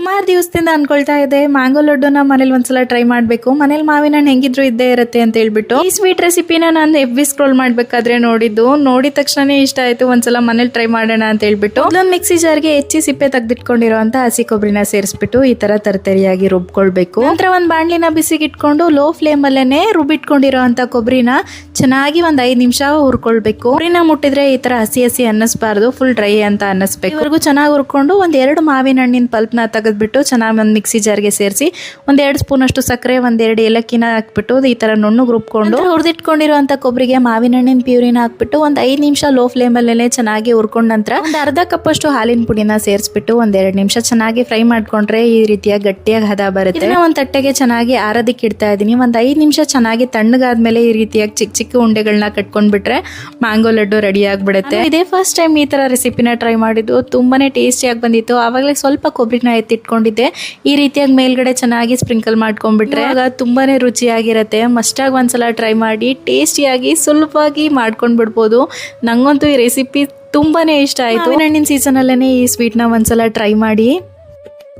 ಸುಮಾರು ದಿವಸದಿಂದ ಅನ್ಕೊಳ್ತಾ ಇದೆ ಮ್ಯಾಂಗೋ ಲಡ್ಡುನ ಮನೇಲಿ ಒಂದ್ಸಲ ಟ್ರೈ ಮಾಡಬೇಕು. ಮನೇಲಿ ಮಾವಿನ ಹಣ್ಣು ಹೆಂಗಿದ್ರು ಇದ್ದೇ ಇರುತ್ತೆ ಅಂತ ಹೇಳ್ಬಿಟ್ಟು ಈ ಸ್ವೀಟ್ ರೆಸಿಪಿನ ನಾನು FB ಸ್ಕ್ರೋಲ್ ಮಾಡ್ಬೇಕಾದ್ರೆ ನೋಡಿದ ತಕ್ಷಣನೇ ಇಷ್ಟ ಆಯ್ತು. ಒಂದ್ಸಲ ಮನೇಲಿ ಟ್ರೈ ಮಾಡೋಣ ಅಂತ ಹೇಳ್ಬಿಟ್ಟು ಒಂದು ಮಿಕ್ಸಿ ಜಾರ್ಗೆ ಹೆಚ್ಚಿ ಸಿಪ್ಪೆ ತೆಗೆದಿಟ್ಕೊಂಡಿರುವಂತ ಹಸಿ ಕೊಬ್ಬರಿನ ಸೇರಿಸ್ಬಿಟ್ಟು ಈ ತರ ತರತರಿಯಾಗಿ ರುಬ್ಕೊಳ್ಬೇಕು. ನಂತರ ಒಂದು ಬಾಣಲಿನ ಬಿಸಿಗೆ ಇಟ್ಕೊಂಡು ಲೋ ಫ್ಲೇಮ್ ಅಲ್ಲೇನೆ ರುಬ್ಬಿಟ್ಕೊಂಡಿರೋಂತ ಕೊಬ್ಬರಿನ ಚೆನ್ನಾಗಿ ಒಂದ್ 5 ನಿಮಿಷ ಹುರ್ಕೊಳ್ಬೇಕು. ಕೊಬ್ಬರಿನ ಮುಟ್ಟಿದ್ರೆ ಈ ತರ ಹಸಿ ಹಸಿ ಅನ್ನಿಸ್ಬಾರ್ದು, ಫುಲ್ ಡ್ರೈ ಅಂತ ಅನ್ನಿಸ್ಬೇಕು. ಇವ್ರಿಗೂ ಚೆನ್ನಾಗಿ ಹುರ್ಕೊಂಡು ಒಂದ್ 2 ಮಾವಿನ ಹಣ್ಣಿನ ಪಲ್ಪ್ನ ತೆಗೆದ್ಬಿಟ್ಟು ಚೆನ್ನಾಗಿ ಒಂದು ಮಿಕ್ಸಿ ಜಾರ್ಗೆ ಸೇರಿಸಿ ಒಂದ್ 2 ಸ್ಪೂನ್ ಅಷ್ಟು ಸಕ್ಕರೆ, 1-2 ಏಲಕ್ಕಿನ ಹಾಕ್ಬಿಟ್ಟು ಈ ತರ ನುಣ್ಣಗೆ ರುಬ್ಕೊಂಡು ಹುರಿದಿಟ್ಕೊಂಡಿರುವಂತ ಕೊಬ್ಬರಿಗೆ ಮಾವಿನ ಹಣ್ಣಿನ ಪ್ಯೂರಿನ ಹಾಕ್ಬಿಟ್ಟು ಒಂದ್ 5 ನಿಮಿಷ ಲೋ ಫ್ಲೇಮ್ ಅಲ್ಲೇನೆ ಚೆನ್ನಾಗಿ ಹುರ್ಕೊಂಡ ನಂತರ ಒಂದು ಅರ್ಧ ಕಪ್ ಅಷ್ಟು ಹಾಲಿನ ಪುಡಿನ ಸೇರಿಸ್ಬಿಟ್ಟು ಒಂದ್ 2 ನಿಮಿಷ ಚೆನ್ನಾಗಿ ಫ್ರೈ ಮಾಡ್ಕೊಂಡ್ರೆ ಈ ರೀತಿಯ ಗಟ್ಟಿಯಾಗಿ ಹದ ಬರುತ್ತೆ. ಇದನ್ನ ಒಂದ್ ತಟ್ಟೆಗೆ ಚೆನ್ನಾಗಿ ಆರೋದಕ್ಕೆ ಇಡ್ತಾ ಇದೀನಿ. ಒಂದ್ 5 ನಿಮಿಷ ಚೆನ್ನಾಗಿ ತಣ್ಣಗಾದ್ಮೇಲೆ ಈ ರೀತಿಯಾಗಿ ಚಿಕ್ಕ ಚಿಕ್ಕ ಉಂಡೆಗಳನ್ನ ಕಟ್ಕೊಂಡ್ಬಿಟ್ರೆ ಮ್ಯಾಂಗೋ ಲಡ್ಡು ರೆಡಿ ಆಗ್ಬಿಡುತ್ತೆ. ಇದೇ ಫಸ್ಟ್ ಟೈಮ್ ಈ ತರ ರೆಸಿಪಿನ ಟ್ರೈ ಮಾಡಿದ್ದು, ತುಂಬಾನೇ ಟೇಸ್ಟಿಯಾಗಿ ಬಂದಿತ್ತು. ಆವಾಗಲೇ ಸ್ವಲ್ಪ ಕೊಬ್ಬರಿನ ಎತ್ತಿಟ್ಕೊಂಡಿದ್ದೆ. ಈ ರೀತಿಯಾಗಿ ಮೇಲ್ಗಡೆ ಚೆನ್ನಾಗಿ ಸ್ಪ್ರಿಂಕಲ್ ಮಾಡ್ಕೊಂಡ್ಬಿಟ್ರೆ ಆಗ ತುಂಬಾನೇ ರುಚಿಯಾಗಿರುತ್ತೆ. ಮಸ್ಟಾಗಿ ಒಂದ್ಸಲ ಟ್ರೈ ಮಾಡಿ, ಟೇಸ್ಟಿಯಾಗಿ ಸುಲಭವಾಗಿ ಮಾಡ್ಕೊಂಡ್ ಬಿಡ್ಬೋದು. ನಂಗಂತೂ ಈ ರೆಸಿಪಿ ತುಂಬಾನೇ ಇಷ್ಟ ಆಯ್ತು. ಮಾವಿನ ಹಣ್ಣಿನ ಸೀಸನ್ ಅಲ್ಲೇನೆ ಈ ಸ್ವೀಟ್ ನ ಒಂದ್ಸಲ ಟ್ರೈ ಮಾಡಿ.